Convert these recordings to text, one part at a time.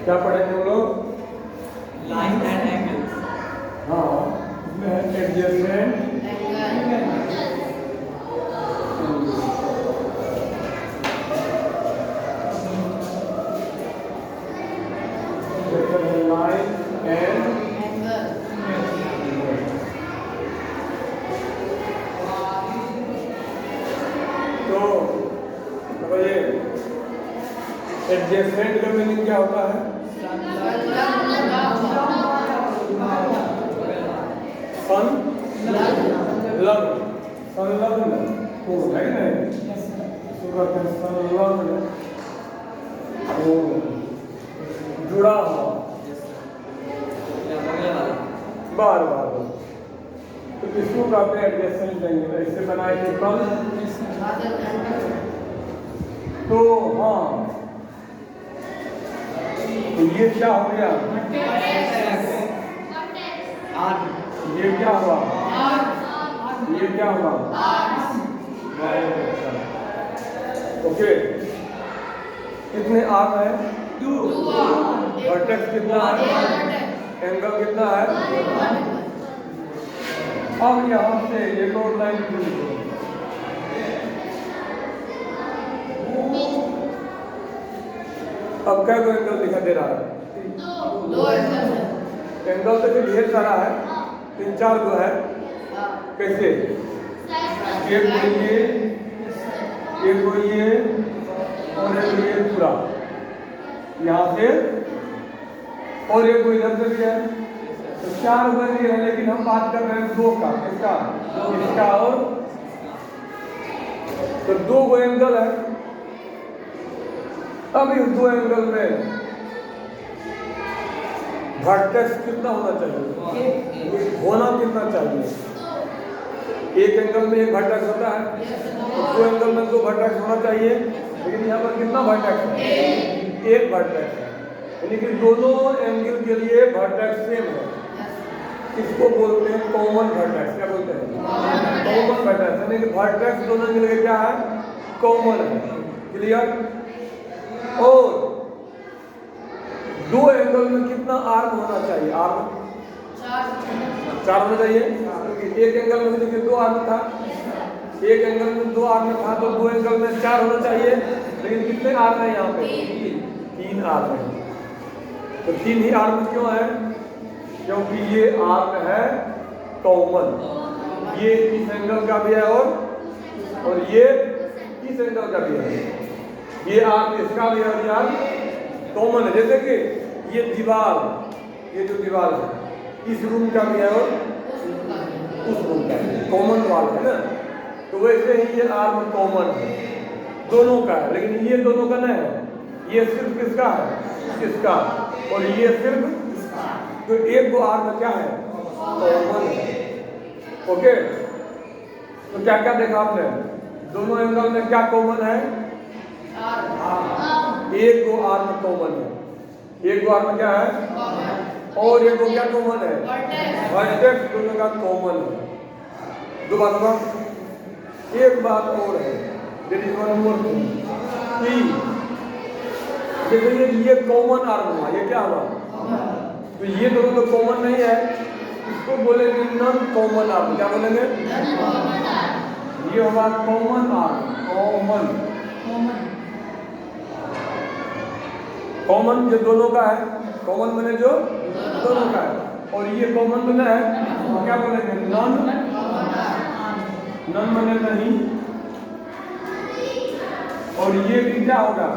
क्या पढ़ेंगे हम लोग? Line and angles. हाँ, इसमें एडजस्टमेंट लाइन एंड तो बताइए एडजस्टमेंट का मीनिंग क्या होता है? संलग्न हो, है कि नहीं? इसको कहते हैं संलग्न हो, जुड़ा हुआ, बार बार। तो किसको कहते हैं एडजस्टमेंट एंगल? इससे बनाए थे कल। तो हाँ, तो ये क्या हो गया? ये क्या हुआ? ये क्या हुआ? ओके, कितने आर्म है? 2। वर्टेक्स कितना है? एंगल कितना है? अब यहाँ से एक और लाइन लिखो। अब क्या कोई एंगल दिखा दे रहा है? 2 एंगल तो फिर ढेर सारा है, 3-4 को है। कैसे? एक को ये और एक ये पूरा यहाँ से, और एक को इधर से भी है। तो 4 बन रही है, लेकिन हम बात कर रहे हैं 2 का। किसका? इसका। और तो 2 को एंगल है। अब इस 2 एंगल में वर्टेक्स कितना होना चाहिए? होना कितना चाहिए? एक एंगल में एक वर्टेक्स होता है, तो 2 एंगल में 2 वर्टेक्स होना चाहिए। लेकिन यहाँ पर कितना वर्टेक्स है? एक वर्टेक्स है, यानी कि दोनों एंगल के लिए वर्टेक्स सेम है। इसको बोलते हैं कॉमन वर्टेक्स। क्या बोलते हैं? कॉमन वर्टेक्स, यानी कि वर्टेक्स दोनों एंगल के क्या है? कॉमन है। क्लियर? और 2 एंगल में कितना आर्म होना चाहिए? आर्म 4 होना चाहिए। एक एंगल में देखिए 2 आर्म था, एक एंगल में 2 आर्म था, तो 2 एंगल में 4 होना चाहिए। लेकिन कितने आर्म है यहाँ पे? 3 आर्म है। तो 3 ही आर्म क्यों है? क्योंकि ये आर्म है कॉमन। ये इस एंगल का भी है और ये इस एंगल का भी है। ये आर्म इसका भी है और ये आर्म कॉमन है। जैसे कि ये दीवार, ये जो दीवार है इस रूम का भी है और उस रूम का भी, कॉमन वाल है ना। तो वैसे ही ये आर्म कॉमन है, दोनों का है। लेकिन ये दोनों का नहीं है, ये सिर्फ किसका है? इसका। और ये सिर्फ, तो एक को आर्म क्या है? कॉमन है। ओके, तो क्या क्या देखा आपने? दोनों एंगल में क्या कॉमन है? एक को आर्म कॉमन है। एक को आर्म क्या है? और एक को क्या कॉमन है? वर्टेक्स दोनों का कॉमन है। 2 बात हुआ। एक बात और है, जैसे ये कॉमन आर्म हुआ, ये क्या हुआ? तो ये दोनों तो कॉमन नहीं है, इसको बोलेंगे नॉन कॉमन आर्म। क्या बोलेंगे? ये होगा कॉमन आर्म। कॉमन जो दोनों का है, कॉमन मैंने जो दोनों का है, और ये कॉमन तो नहीं है, तो क्या बोलेंगे? नॉन मैंने नहीं। और ये भी क्या होगा?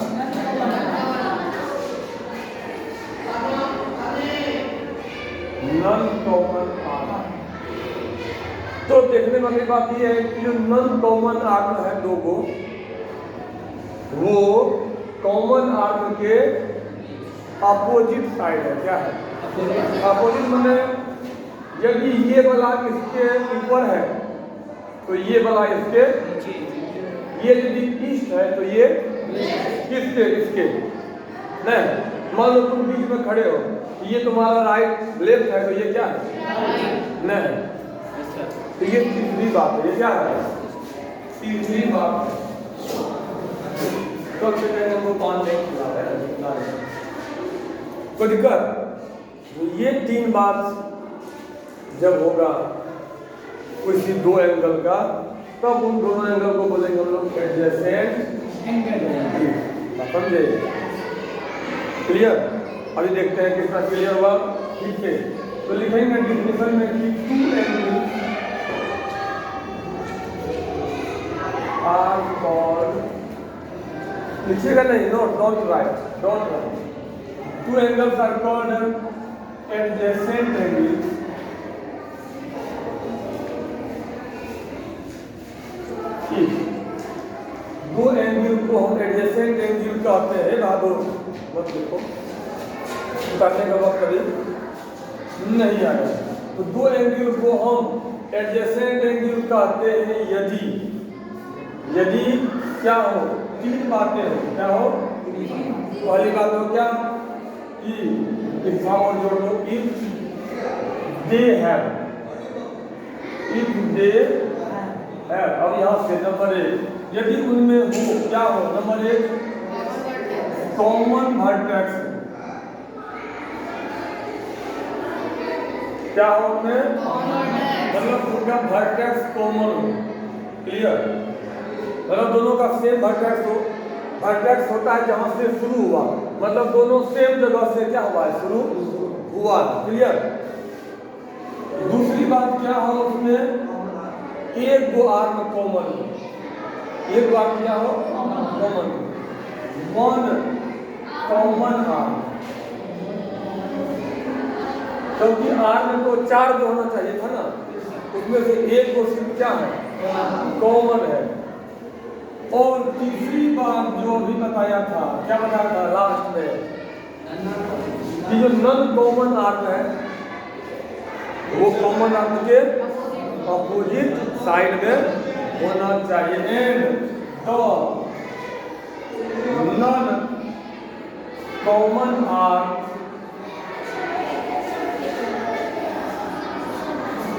Non common arm. तो देखने वाली बात ये है कि जो नॉन कॉमन आर्म है 2 को, वो कॉमन आर्म के अपोजिट साइड है। क्या है? अपोजिट माने यदि ये वाला इसके ऊपर है तो ये वाला इसके, ये यदि ईस्ट है तो ये किसके? इसके नहीं। मान लो तुम बीच में खड़े हो, ये तुम्हारा राइट लेफ्ट है, तो ये क्या है? नहीं। तो ये तीसरी बात है। ये क्या है? तीसरी बात है। तो हमको 5 मिनट कोई दिक्कत? तो ये तीन बात जब होगा किसी दो एंगल का, तब उन दोनों एंगल को बोलेंगे हम लोग एडजेसेंट एंगल। समझे? क्लियर? अभी देखते हैं कितना क्लियर हुआ। ठीक है, तो लिखेंगे डिफिनेशन में कि टू एंगल्स आर कॉल्ड, लिखिएगा नहीं, don't write. Two angles are called adjacent angles दो एंगल को हम एडजेसेंट एंगल कहते हैं। भागो मत लिखो, उतारने का वक्त कभी नहीं आया। तो दो एंगल को हम एडजेसेंट एंगल कहते हैं यदि क्या हो, तीन बातें हो। क्या हो? पहली बात हो क्या कि और जोड़ लो, इफ दे हैव, अब यहां से नंबर एक, यदि उनमें हो क्या हो, नंबर एक कॉमन वर्टेक्स, क्या हो उनमें, मतलब उनका वर्टेक्स कॉमन हो। क्लियर? मतलब दोनों का सेम वर्टेक्स हो। वर्टेक्स होता है जहां से शुरू हुआ, मतलब दोनों सेम जगह से क्या हुआ है, शुरू हुआ। क्लियर? दूसरी बात क्या हो, उसमें एक दो आर्म कॉमन, एक दो आर्म क्या हो, कॉमन, वन कॉमन आर्म। क्योंकि आर्म तो चार जो होना चाहिए था ना, उसमें से एक को सिर्फ क्या है, कॉमन है। और तीसरी बात जो भी बताया था, क्या बताया था लास्ट में, कि जो नॉन कॉमन आर्म है वो कॉमन आर्म के अपोजिट साइड में होना चाहिए। And the non common arm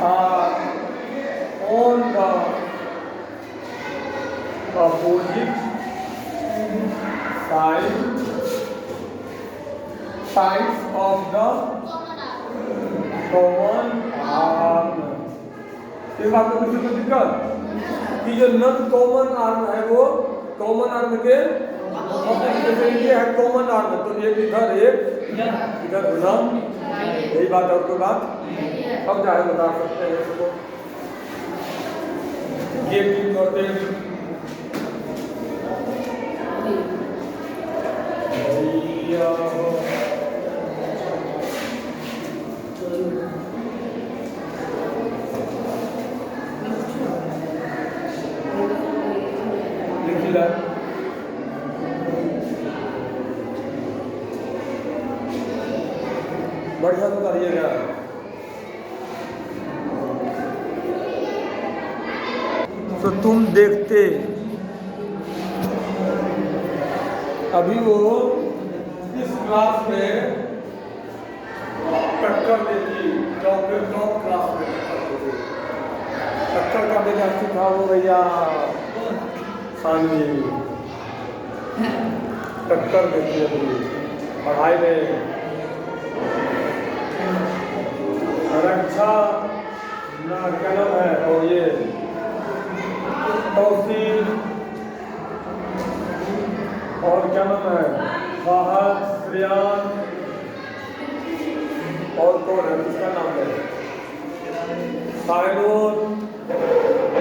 are on the opposite sides of the common arm। ये बात को किसी को दिक्कत कि जो नॉन कॉमन आर्म है वो कॉमन आर्म के जैसे ये है कॉमन आर्म, तो एक इधर एक इधर होना, यही बात और कोई बात अब चाहे बता सकते हैं इसको। ये तीन बातें लिखिला बढ़िया तो करिएगा। तो तुम देखते अभी वो इस क्लास में टक्कर देती, टॉप क्लास में टक्कर का बेटा सीखा वो भैया सानवी टक्कर देती है अभी पढ़ाई में। रक्षा ना कलम है और ये तौसीफ और क्या नाम है, फहद, श्रेयान और कौन है, उसका नाम है साइनोर,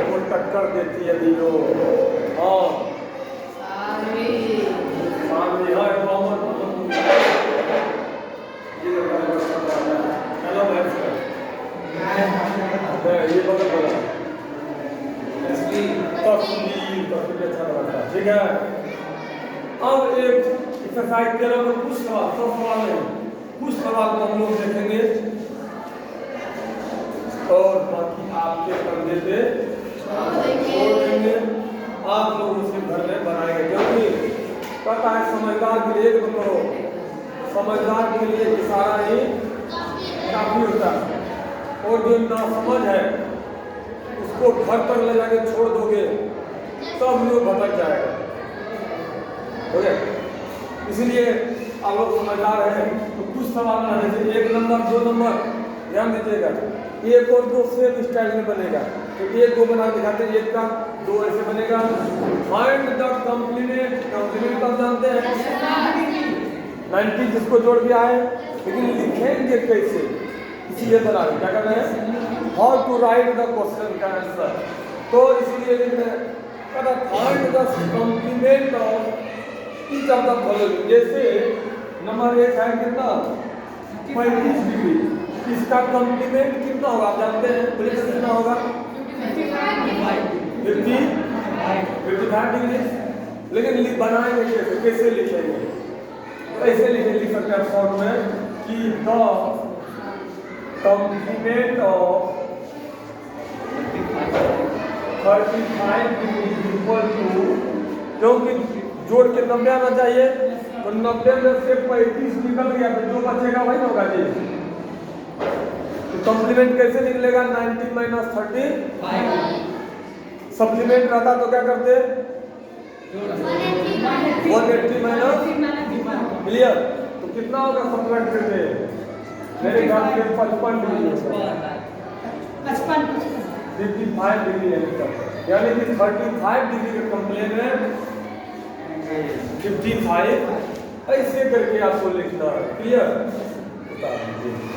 वो टक्कर देती है दीनो। हाँ सानवी है कॉमन कलम है इसका, ये बदल बड़ा तस्वीर अच्छा लगता है। ठीक है, अब एक एक्सरसाइज के लिए कुछ सवाल, सब सवाल नहीं, कुछ सवाल को हम लोग देखेंगे और बाकी आपके कंधे पे छोड़ देंगे, आप लोग उसे घर में बनाएंगे। क्योंकि पता है समझदार के लिए तो समझदार के लिए इशारा ही काफी होता है, और जो नासमझ है उसको घर तक ले जाके छोड़ दोगे सब लोग भटक जाएगा। हो गया, इसलिए आप लोग समझदार हैं तो कुछ सवाल ना, जैसे 1 नंबर 2 नंबर ध्यान दीजिएगा, 1 और 2 सेम स्टाइल में बनेगा, तो 1 2 बना दिखाते हैं, 1 का 2 ऐसे बनेगा। फाइंड द कॉम्प्लीमेंट, कॉम्प्लीमेंट कब जानते हैं 90 जिसको जोड़ दिया है, लेकिन लिखेंगे कैसे इसीलिए बना रहे, क्या कर रहे हैं, how to write the question का आंसर, तो इसलिए लिख रहे हैं find the complement of each of the following. जैसे नंबर 1 है कितना 35 डिग्री, इसका कॉम्प्लीमेंट कितना होगा आप जानते हैं, बोलिए कितना होगा 55 डिग्री, लेकिन बनाएंगे कैसे, कैसे लिखेंगे, ऐसे लिख सकते हैं शॉर्ट में कि the complement of 35 degree equal to, क्योंकि जोड़ के 90 आना चाहिए, तो 90 में से 35 निकल गया तो जो बचेगा वही होगा जी। तो कॉम्प्लीमेंट कैसे निकलेगा 90 माइनस 35, सप्लीमेंट रहता तो क्या करते 180 माइनस, क्लियर, तो कितना होगा सप्लीमेंट करते मेरे ख्याल से 55 डिग्री 55 डिग्री यानी कि 35 डिग्री का कॉम्प्लीमेंट 55, ऐसे करके आपको लिखना है, क्लियर।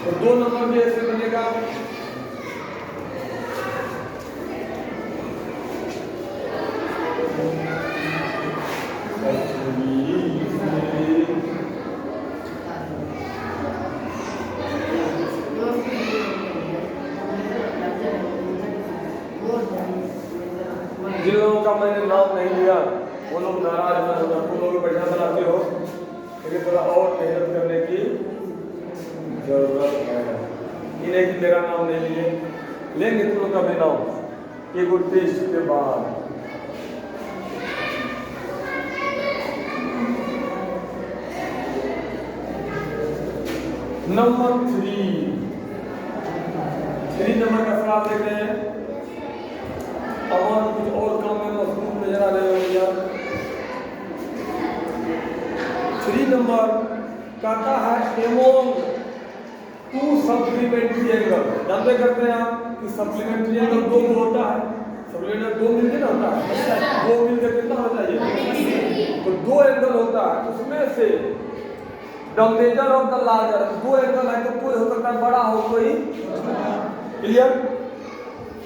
तो 2 नंबर में ऐसे बनेगा, जिन लोगों का मैंने नाम नहीं लिया वो लोग नाराज ना होना, तुम लोग बढ़िया बनाते हो, लेकिन थोड़ा और मेहनत करने की जरूरत है। इन्हें कि मेरा नाम नहीं लिए, लेंगे तुम लोग का भी नाम एक टेस्ट के बाद। नंबर 3 नंबर का सवाल देखते हैं। और कुछ और काम में मशरूम नजर आ रहे हो यार। 3 नंबर कहता है एमोंग 2 सप्लीमेंट्री एंगल, जानते करते हैं आप कि सप्लीमेंट्री एंगल 2 होता है, सप्लीमेंट्री 2 मिलकर ना होता है, 2 मिलकर कितना होता है, तो 2 एंगल होता है, उसमें से the measure of the larger, 2 angle है तो कोई हो सकता है बड़ा हो कोई, क्लियर।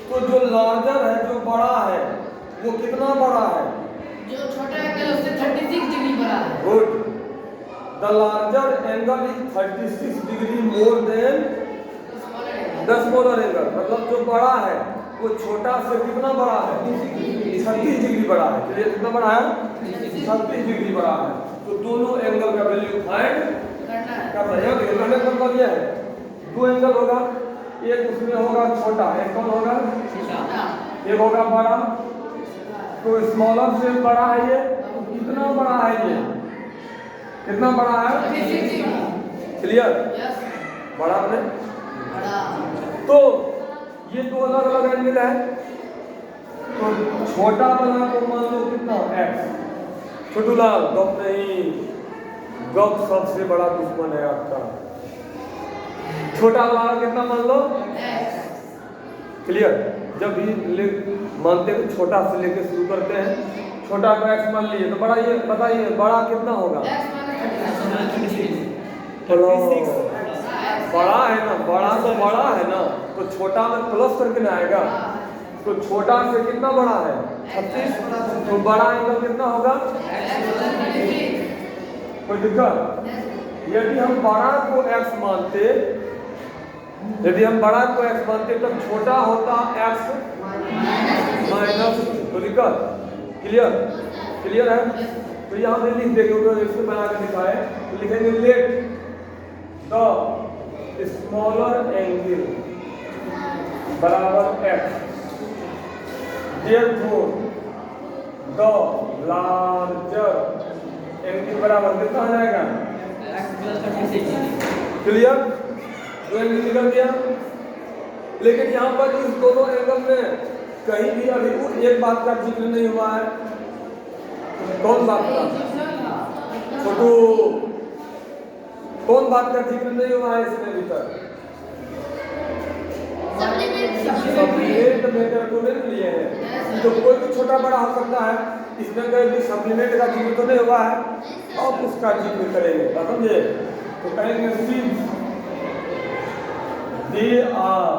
तो जो लार्जर है जो बड़ा है वो कितना बड़ा है, जो छोटा एंगल उससे 36 डिग्री बड़ा है, good, the larger angle is 36 degree more than the smaller angle, मतलब जो बड़ा है वो छोटा से कितना बड़ा है 36 डिग्री बड़ा है, चलिए कितना बड़ा है 36 डिग्री बड़ा है, तो दोनों एंगल का वैल्यू फाइंड करना है। देखिए मतलब यह है 2 एंगल होगा, एक उसमें होगा छोटा, एक कौन होगा एक होगा बड़ा, तो स्मॉलर से बड़ा है ये, कितना बड़ा है ये, कितना बड़ा है, क्लियर, बड़ा है। तो ये 2 अलग अलग एंगल है, तो छोटा वाला को मान लो कितना x, छोटू लाल गप नहीं, गप सबसे बड़ा दुश्मन है आपका, छोटा वाला कितना मान लो, क्लियर। जब भी मानते हैं छोटा से लेके शुरू करते हैं, छोटा को x मान लिए तो बड़ा, ये बताइए बड़ा कितना होगा, बड़ा है ना, बड़ा तो बड़ा है ना, तो छोटा में प्लस करके ना आएगा, तो छोटा से कितना बड़ा है 36, तो बड़ा एंगल कितना होगा, कोई दिक्कत। यदि हम बड़ा को x मानते, यदि हम बड़ा को x मानते तो छोटा होता x माइनस, तो दिक्कत, क्लियर, क्लियर है। तो यहाँ पे लिख देंगे, उन्होंने इसको बना के दिखाए, तो लिखेंगे लेट द स्मॉलर एंगल बराबर x, therefore the larger angle बराबर कितना हो जाएगा क्लियर, दो एंगल निकल गया। लेकिन यहाँ पर इस दोनों एंगल में कहीं भी अभी एक बात का जिक्र नहीं हुआ है, कौन बात का, छोटू कौन बात का जिक्र नहीं हुआ है इसमें अभी तक? सप्लीमेंट मेथड को नहीं लिए हैं, तो कोई भी छोटा बड़ा हो सकता है, इसमें कोई भी सप्लीमेंट का जिक्र तो नहीं हुआ है, अब उसका जिक्र करेंगे, समझे? तो कहेंगे since they are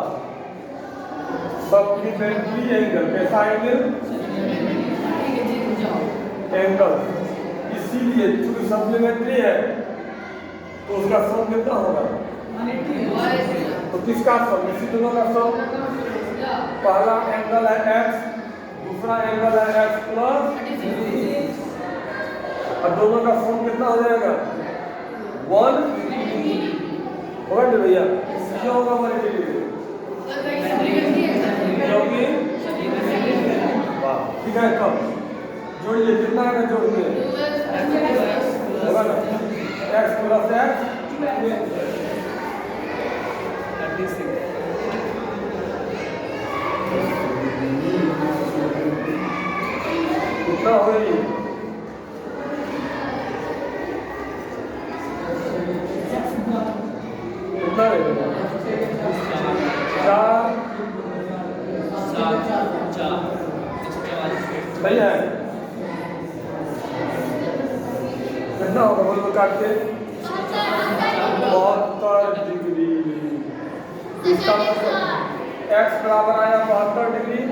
supplementary angle, कैसा एंगल? एंगल, इसीलिए चूंकि सप्लीमेंट्री है तो उसका सम कितना होगा? तो किसका सम? इसी दोनों का सम। पहला एंगल है x, दूसरा एंगल है x प्लस, और दोनों का सम कितना हो जाएगा? 1 होगा नहीं भैया? क्यों होगा 180? क्योंकि ठीक है, कब जोड़िए, कितना आएगा जोड़िए? होगा ना? x प्लस x कितना होगी? कितना रहेगा? 4 सही है। कितना होगा बोलो काट के? 72 डिग्री। इसका मतलब x बराबर आया 72 डिग्री।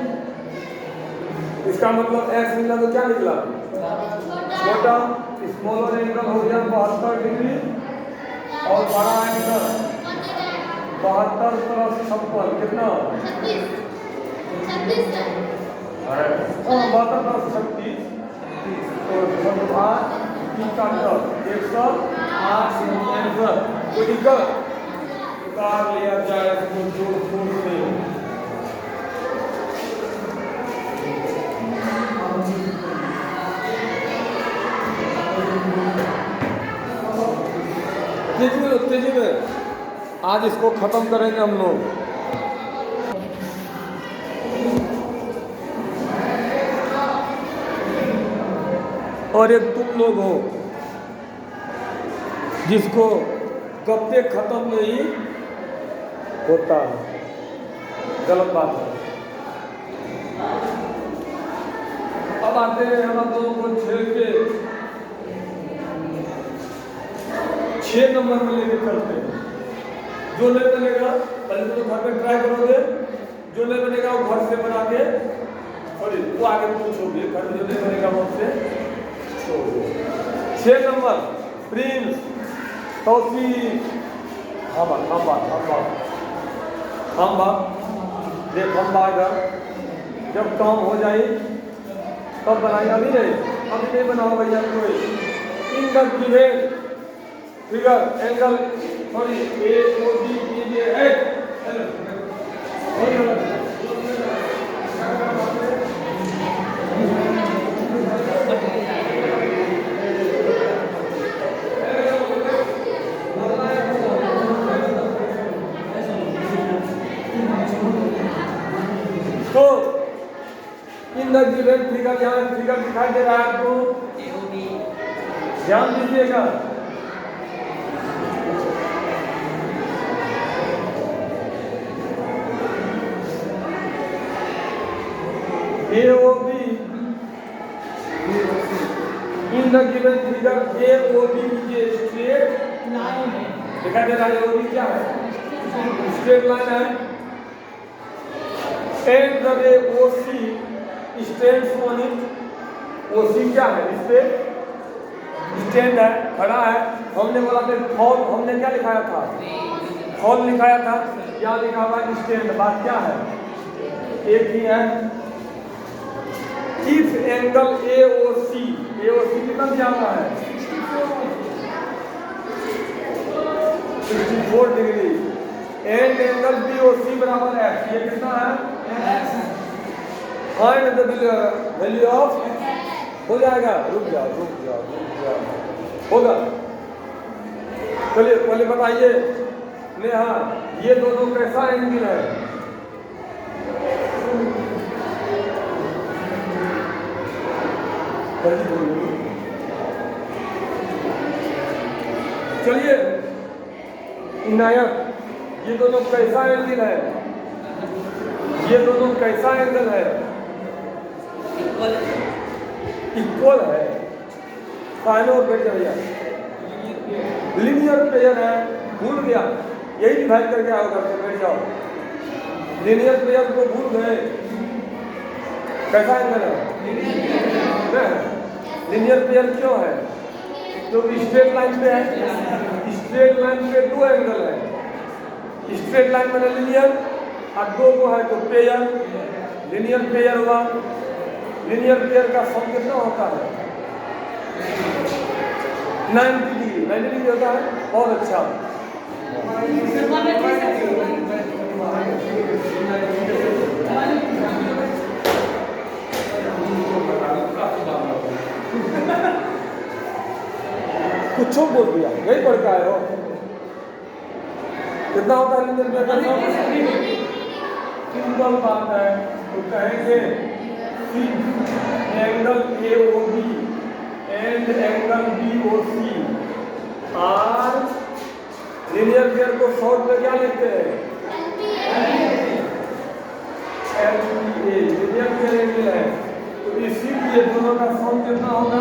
इसका मतलब x निकला तो क्या निकला? छोटा स्मॉलर एंगल हो गया 72 डिग्री, और बड़ा एंगल 72 प्लस 56 कितना? 72 प्लस 36 तो 8 108 आंसर को निकाल लिया जाए इसको जोड़ से। तेजी में आज इसको खत्म करेंगे हम लोग। और एक तुम लोग हो जिसको कब तक खत्म नहीं होता है, गलत बात है। अब आते हैं हम लोगों को 6 नंबर में लेके चलते हैं। जो नहीं बनेगा पहले तो घर में ट्राई करोगे, जो नहीं बनेगा वो घर से बना के, सॉरी वो आगे पूछोगे, घर में जो नहीं बनेगा वो से 6 नंबर प्रिंस तौसीफ हम देख हम अगर जब काम हो जाए तब बनाएगा, अभी नहीं बनाओ भैया कोई। In the given figure angle sorry AOD कीजिए तो इन द गिवन फिगर, यहाँ फिगर दिखाई दे रहा है आपको, ध्यान दीजिएगा। AOB in the given figure AOB ये स्ट्रेट लाइन है, दिखाई दे रहा है। AOB क्या है? स्ट्रेट लाइन है। एंड द रे OC stands on it. OC क्या है? इस पे स्टैंड है, खड़ा है। हमने बोला था फॉल, हमने क्या लिखाया था? फॉल लिखाया था, क्या लिखा हुआ स्टैंड। बात क्या है? एक ही है। इफ एंगल AOC कितना दिया हुआ है? 64 डिग्री। एंड एंगल BOC बराबर x, ये कितना है? फाइंड द वैल्यू ऑफ, हो जाएगा। रुक जाओ होगा। चलिए पहले बताइए नेहा, ये दोनों कैसा एंगल है? चलिए इनायत, ये दोनों कैसा एंगल है? ये दोनों कैसा एंगल है? इक्वल है। फाइनल और बैठ भैया लीनियर पेयर है, भूल गया, यही डिवाइड करके आओ करके बैठ जाओ। लीनियर पेयर को भूल गए, कैसा एंगल है? लीनियर पेयर क्यों है? तो स्ट्रेट लाइन पे है, स्ट्रेट लाइन पे दो एंगल है, स्ट्रेट लाइन में लीनियर और दो को है तो पेयर, लीनियर पेयर हुआ। लीनियर पेयर का सम कितना होता है? 90 डिग्री, 90 डिग्री होता है। बहुत अच्छा, कुछ बोल दिया, यही पढ़ के आए हो। कितना होता है लीनियर पेयर का सम? सिंपल बात है, तो कहेंगे angle AOB and angle BOC are linear pair को शॉर्ट में क्या लिखते हैं? LPA लीनियर पेयर एंगल है। तो इसीलिए दोनों का सम कितना होगा?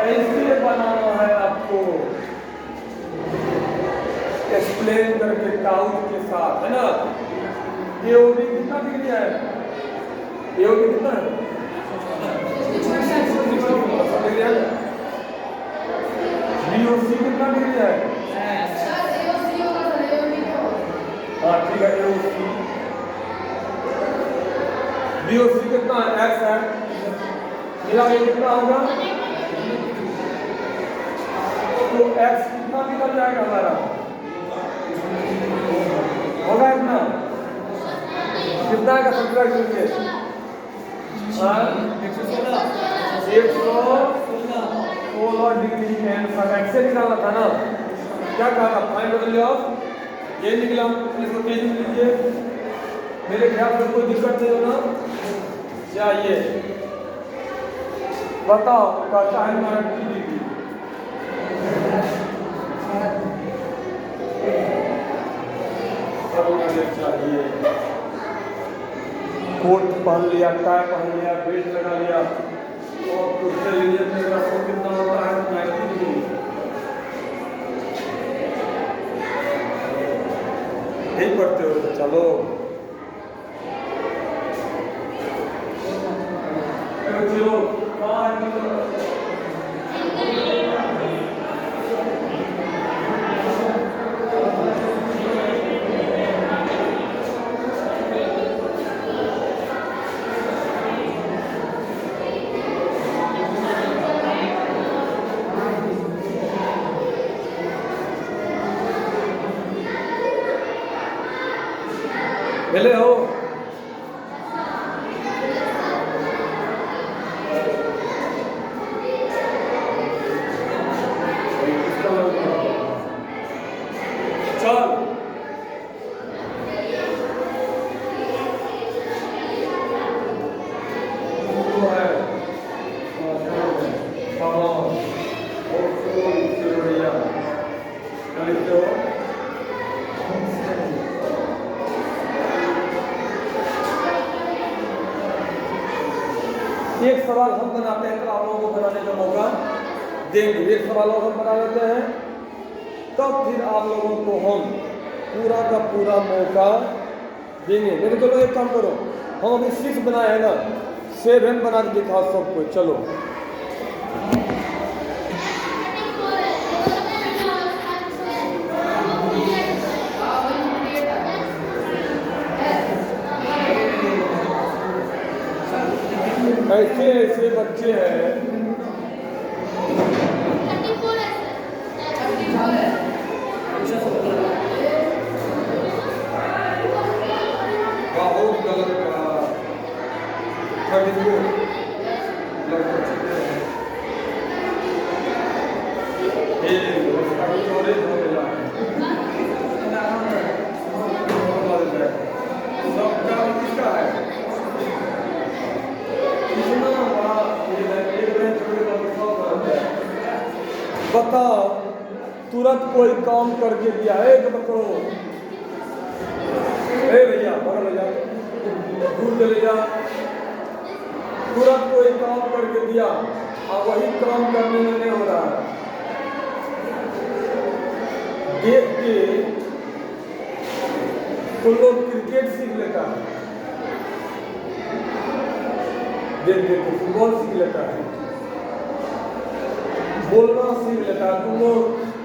ऐसे बनाना है आपको, एक्सप्लेन करके डाउट के साथ, है ना। AOB कितना डिग्री है? AOB कितना है? BOC कितना डिग्री है? हाँ ठीक है, AOC BOC कितना है? X है, मिला के कितना होगा? तो X कितना निकल जाएगा हमारा? होगा इतना, कितना का सब्ट्रैक्ट कीजिए? 116 डिग्री एंड एक्स से निकालना था ना। क्या कहा था? फाइंड द वैल्यू ऑफ, ये निकला, इसको पेज में लीजिए। मेरे ख्याल से कोई दिक्कत नहीं होना चाहिए। बताओ कहता है 90 डिग्री, अब मुझे चाहिए कोट पहन लिया, टाई पहन लिया, बेल्ट लगा लिया, और दूसरे लीनियर पेयर का सम कितना होता है? 90 डिग्री। यही पढ़ते हो, चलो चलो मिले हो। चल एक सवाल हम बनाते हैं तो आप लोगों को बनाने का मौका देंगे। एक सवाल और हम बना लेते हैं, तब फिर आप लोगों को हम पूरा का पूरा मौका देंगे। लेकिन चलो एक काम करो, हम अभी 6 बनाए हैं ना, 7 बना के दिखाओ सबको। चलो ऐसे ऐसे बच्चे हैं, बहुत गलत कहा। 34 सबका किसका है? बताओ तुरंत कोई काम करके दिया है, एक पकड़ो, ए भैया बगल ले जा, दूर चले जा, तुरंत कोई काम करके दिया और वही काम करने में नहीं हो रहा है, देख के तो लोग क्रिकेट सीख लेता है, देख देख के फुटबॉल सीख लेता है, बोलना सीख लेता है। तुम लोग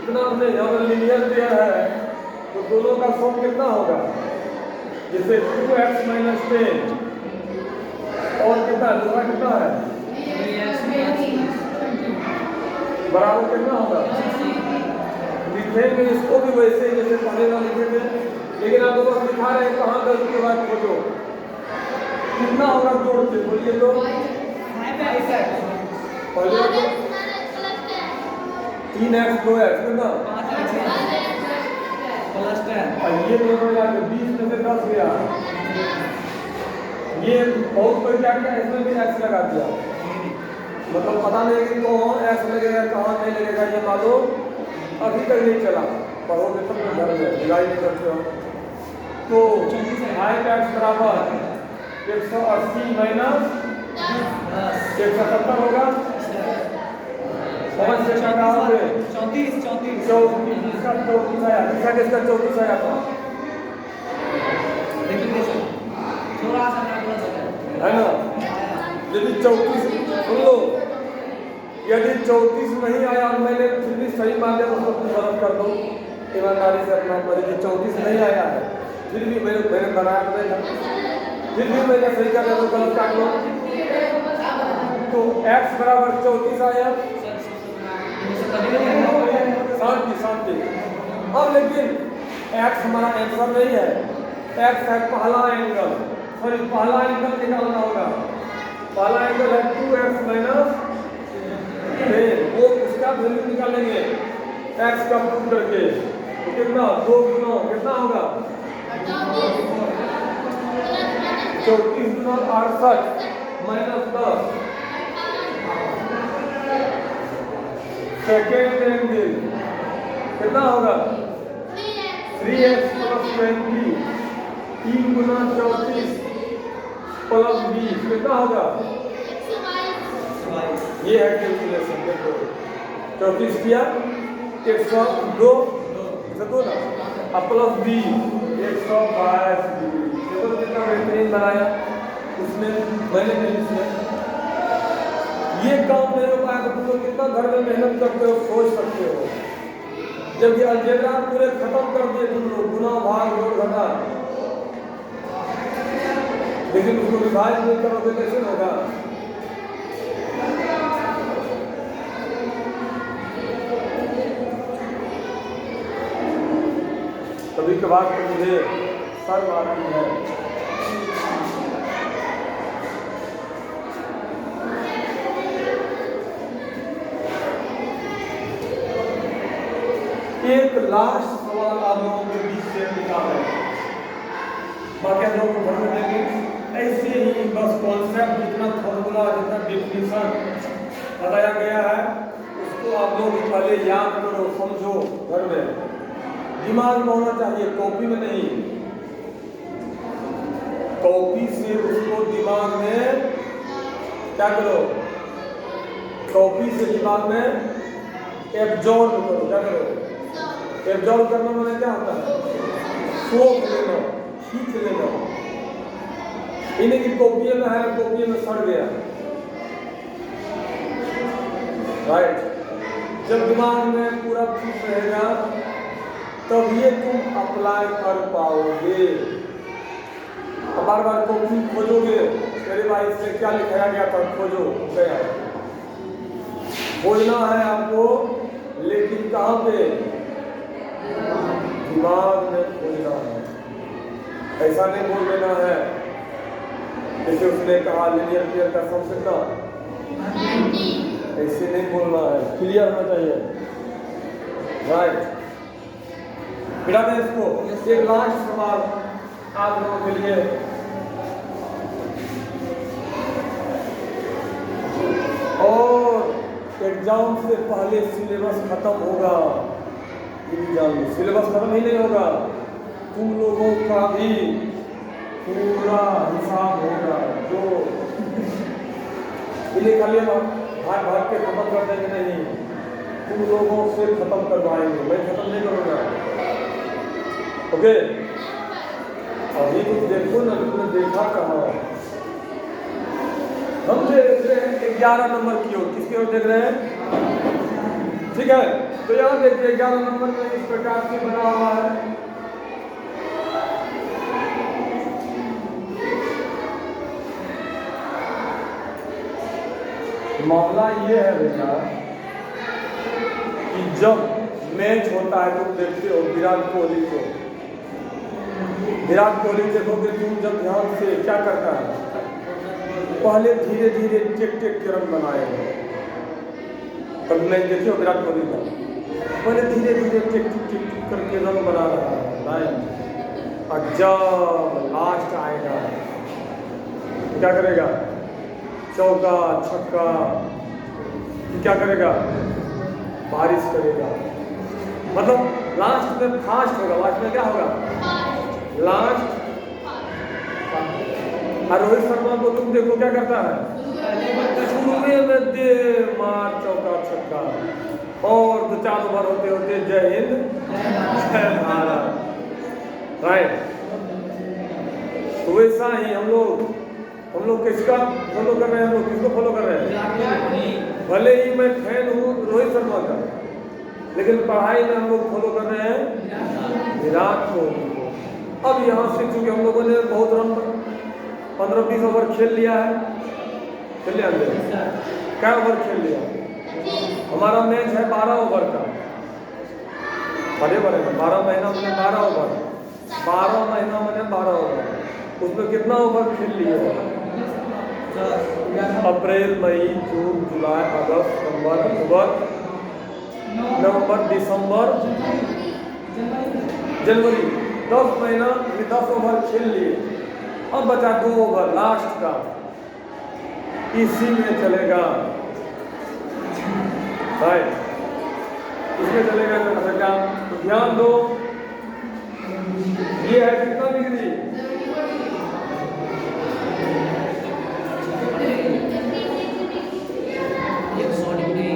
इतना हमने यहाँ पर लिनियर दिया है तो दोनों का सम कितना होगा, जैसे 2x - 10 और कितना दूसरा कितना है बराबर कितना होगा, लिखेंगे इसको भी वैसे जैसे पहले ना लिखे थे, लेकिन आप लोग दिखा रहे हैं कहाँ गलती के बाद खोजो, कितना होगा जोड़ के बोलिए तो पहले 3x 2x कितना ये दोनों यार 20 में से 10 गया, ये बहुत कोई क्या किया इसमें भी x लगा दिया, मतलब पता नहीं कि कौन x लगेगा कहाँ नहीं लगेगा, ये मालूम अभी तक नहीं चला, पढ़ोगे तब तो घर में दिलाई नहीं करते हो। तो x बराबर 180 माइनस 170 होगा, 5 से घटाओगे 34 इसका 34 आया, इसका किसका 34 आया था, थोड़ा सा है ना, यदि 34 सुन लो, यदि 34 नहीं आया और मैंने फिर भी सही मान लिया तो उसको गलत कर दो ईमानदारी से अपना, यदि 34 नहीं आया है फिर भी मैंने बनाया था, फिर भी मैंने सही कर दिया तो गलत काट लो, तो x बराबर 34 आया, शांति। अब लेकिन x हमारा आंसर नहीं है, x है पहला एंगल, सॉरी पहला एंगल निकालना होगा, पहला एंगल है 2x - 10, वो उसका वैल्यू निकालेंगे x का पुट करके, तो कितना 2 गुना कितना होगा 34 गुना 68 माइनस 10, सेकेंड एंगल कितना होगा 3x + 20, 3 गुना 34 प्लस 20 कितना होगा, ये है कैलकुलेशन, देखो 34 किया 102 ना, अब प्लस 20 122 डिग्री, देखो कितना बेहतरीन बनाया उसने, मैंने नहीं इसमें ये काम नहीं हो पाया तो तुम लोग कितना घर में मेहनत करते हो सोच सकते हो, जब ये अलजेब्रा पूरे खत्म कर दिए तुम लोग, गुना भाग जोड़ घटा, लेकिन उसको विभाजित नहीं करोगे कैसे होगा, कभी कभार तो मुझे शर्म आती है, एक लास्ट सवाल आप लोगों के बीच से निकालें, बाकी आप लोगों को घर में देंगे, ऐसे ही बस कॉन्सेप्ट जितना फॉर्मूला जितना डेफिनेशन बताया गया है उसको आप लोग पहले याद करो, समझो, घर में दिमाग में होना चाहिए, कॉपी में नहीं, कॉपी से उसको दिमाग में क्या करो, कॉपी से दिमाग में एब्जॉर्ब करो, क्या करो, एब्जॉर्ब करना मैंने क्या होता है, सोख लेना, खींच लेना, इन्हें की कॉपी में है, कॉपी में सड़ गया, राइट, जब दिमाग में पूरा फिट रहेगा तब ये तुम अप्लाई कर पाओगे, बार बार कॉपी खोजोगे, मेरे भाई इसमें क्या लिखाया गया था खोजो, गया खोजना है आपको, लेकिन कहाँ पे, दिमाग में खोजना है, ऐसा नहीं बोल देना है जैसे उसने कहा लिनियर पेयर का सम कितना, ऐसे नहीं बोलना है, क्लियर होना चाहिए, राइट। बिठा दें इसको, एक लास्ट सवाल आप लोगों के लिए, और एग्जाम से पहले सिलेबस खत्म होगा, ये भी जान लो, सिलेबस खत्म ही नहीं होगा, तुम लोगों का भी पूरा हिसाब होगा। जो ये खाली हम भाग भाग के खत्म कर देंगे नहीं, तुम लोगों से खत्म करवाएंगे, मैं खत्म नहीं करूँगा। ओके, अभी कुछ देखो ना, तुमने देखा कहाँ? हम देख रहे हैं 11 नंबर की ओर। किसकी ओर देख रहे हैं? ठीक है, तो यहाँ देखिए 11 नंबर में इस प्रकार से बना हुआ है। मामला ये है भैया कि जब मैच होता है तुम देखते हो विराट कोहली को, विराट कोहली देखोगे तुम जब ध्यान से, क्या करता है? पहले धीरे धीरे टेक टेक के रन बनाएगा। कभी मैच देखिए विराट कोहली का, पहले धीरे धीरे टेक टेक टेक करके रन बना रहा है, और जब लास्ट आएगा क्या करेगा? चौका छक्का, क्या करेगा? बारिश करेगा। मतलब लास्ट में फास्ट होगा। लास्ट में क्या होगा? लास्ट। और रोहित शर्मा को तुम देखो क्या करता है? शुरू में दे मार चौका छक्का, और 2-4 ओवर होते होते जय हिंद जय भारत। राइट, तो वैसा ही हम लोग किसका फॉलो कर रहे हैं? हम लोग किसको फॉलो कर रहे हैं? भले ही मैं फैन हूँ रोहित शर्मा का, लेकिन पढ़ाई में हम लोग फॉलो कर रहे हैं विराट कोहली को। अब यहाँ से चूंकि हम लोगों ने बहुत रन 15-20 ओवर खेल लिया है, खेल लिया क्या ओवर खेल लिया? हमारा मैच है 12 ओवर का। बड़े बड़े 12 महीना मैंने 12 ओवर, 12 महीना मैंने 12 ओवर, उसमें कितना ओवर खेल लिया? अप्रैल, मई, जून, जुलाई, अगस्त, सितंबर, अक्टूबर, नवंबर, दिसंबर, जनवरी, 10 महीना में 10 ओवर खेल लिए। अब बचा 2 ओवर लास्ट का, इसी में चलेगा भाई, इसमें चलेगा क्या? तो ध्यान दो, ये है कितना डिग्री? 100 डिग्री।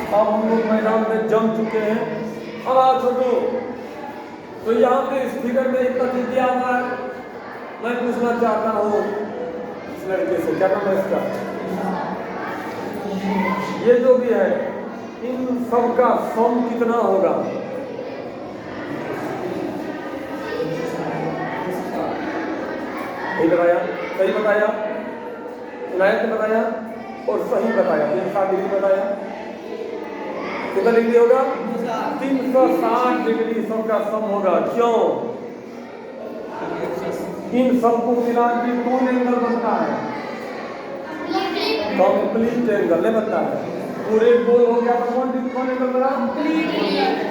अब हम लोग मैदान में जम चुके हैं। अब आओ छोटू, तो यहाँ पे इस फिगर में इतना चीज दिया हुआ है। मैं पूछना चाहता हूँ इस लड़के से, क्या नाम है इसका? ये जो भी है, इन सब का सम कितना होगा? सही बताया, सही बताया, नायक बताया और सही बताया, 360 डिग्री बताया। कितना डिग्री होगा? 360 डिग्री सबका सम होगा। क्यों? इन सबको मिला के कौन एंगल बनता है? कंप्लीट एंगल नहीं बनता है। पूरे गोल हो गया तो कौन एंगल बना?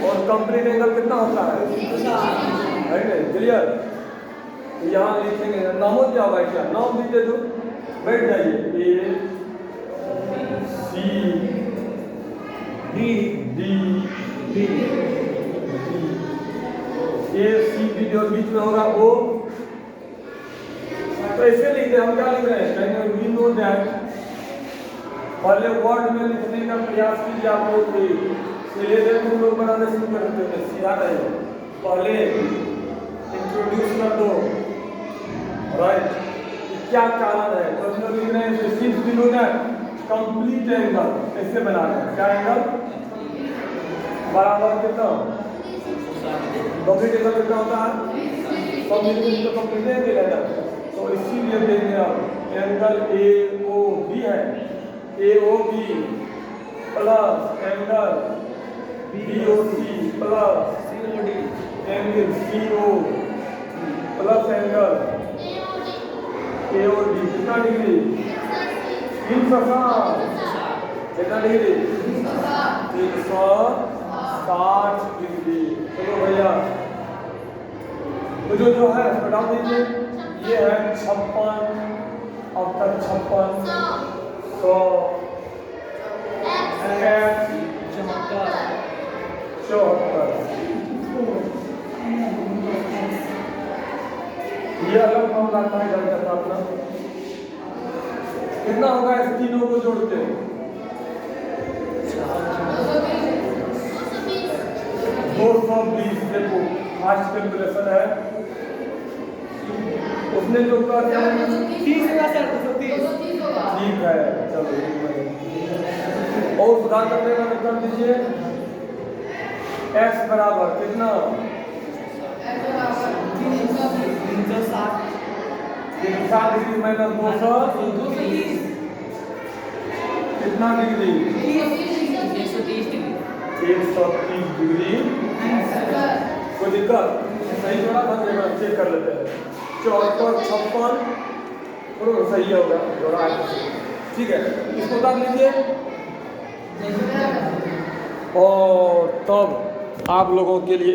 और कंप्लीट एंगल कितना होता है? क्लियर? यहाँ लिखेंगे, नामों क्या होगा? क्या नाम दीजिए, तो बैठ जाइए। ए सी डी डी डी, ए सी डी और बीच में होगा ओ। तो ऐसे लिखते हम क्या लिख रहे हैं? We know that. पहले वर्ड में लिखने का प्रयास कीजिए आप लोग भी, सीधे तुम लोग बनाने शुरू कर देते हैं, सीधा नहीं, पहले इंट्रोड्यूस कर दो। राइट, क्या कारण है? तो हम लोग लिख रहे हैं since we know that complete angle ऐसे बना रहे हैं। क्या एंगल? बराबर कितना? कंप्लीट एंगल कितना होता है? कंप्लीट तो कंप्लीट एंगल है ना, तो इसीलिए देंगे आप एंगल ए ओ बी है, A O B plus angle B O C plus C O D, angle C O plus angle A O D. कितना डिग्री? 360। कितना डिग्री? 360 डिग्री। चलो भैया, तो जो है बता दीजिए। ये है 56, अब तक 56, 100, मारना। कितना होगा इस तीनों को जोड़ते? 220। देखो फास्ट कैलकुलेशन है। उसने जो कर दिया 30 होगा सर, 230। 230 होगा। ठीक है, चलो एक मिनट और सुधार करने का कर दीजिए। x बराबर कितना? x बराबर 320। 360। 360 डिग्री माइनस 200 230। कितना डिग्री? 130 डिग्री। 130 डिग्री। कोई दिक्कत? सही जोड़ा था, चेक कर लेते हैं। 74, 56 थोड़ा सही होगा जोड़ा है। ठीक है, इसको उतार लीजिए और तब आप लोगों के लिए